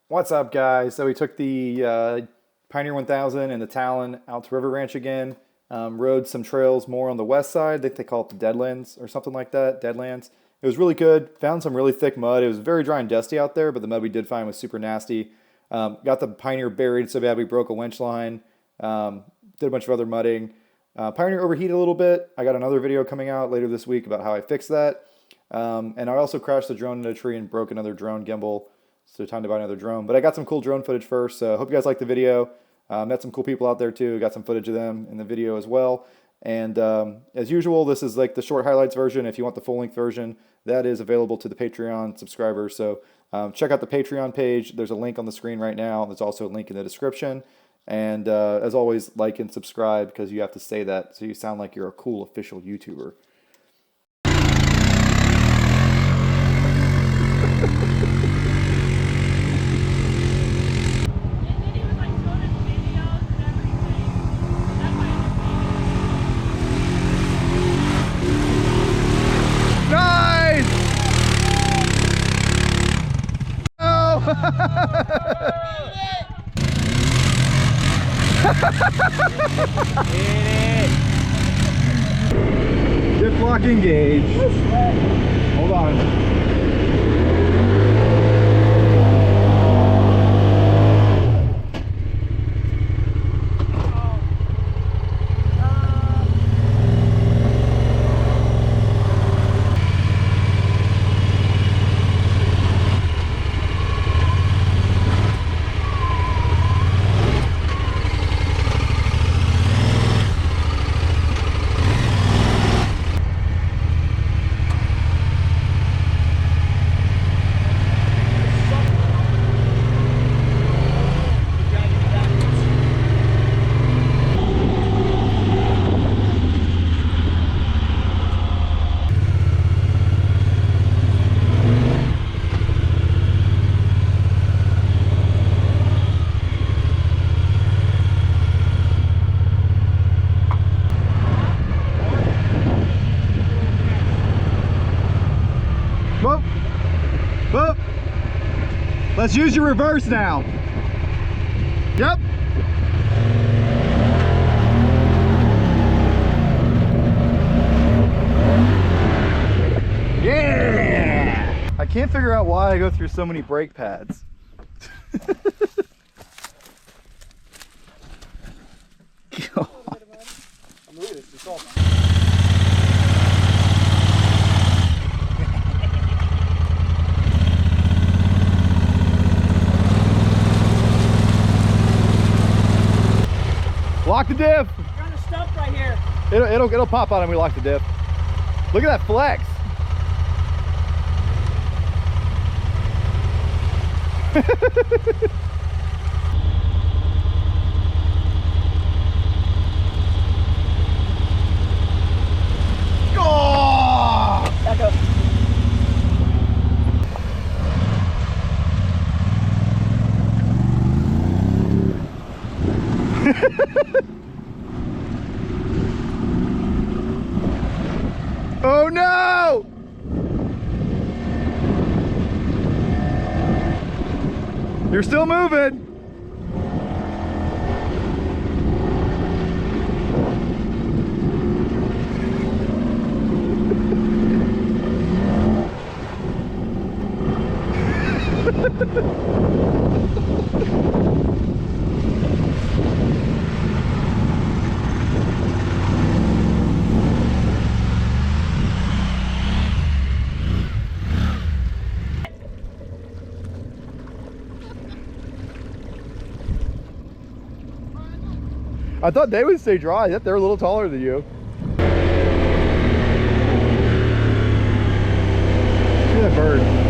What's up, guys? So we took the Pioneer 1000 and the Talon out to River Ranch again. Rode some trails more on the west side. They call it the Deadlands or something like that, Deadlands. It was really good. Found some really thick mud. It was very dry and dusty out there, but the mud we did find was super nasty. Got the Pioneer buried so bad we broke a winch line. Did a bunch of other mudding. Pioneer overheated a little bit. I got another video coming out later this week about how I fixed that. And I also crashed the drone into a tree and broke another drone gimbal. So time to buy another drone. But I got some cool drone footage first, so hope you guys like the video. Met some cool people out there too. Got some footage of them in the video as well. And as usual, this is like the short highlights version. If you want the full-length version, that is available to the Patreon subscribers. So check out the Patreon page. There's a link on the screen right now. There's also a link in the description. And as always, like and subscribe because you have to say that so you sound like you're a cool official YouTuber. Dip lock engaged. Hold on. Whoop. Whoop. Let's use your reverse now. Yep. Yeah. I can't figure out why I go through so many brake pads. God. Lock the diff. You're on the stump right here. It'll pop out and we lock the diff. Look at that flex. Oh! Back up. Oh no! You're still moving. I thought they would stay dry. Yep, they're a little taller than you. Look at that bird.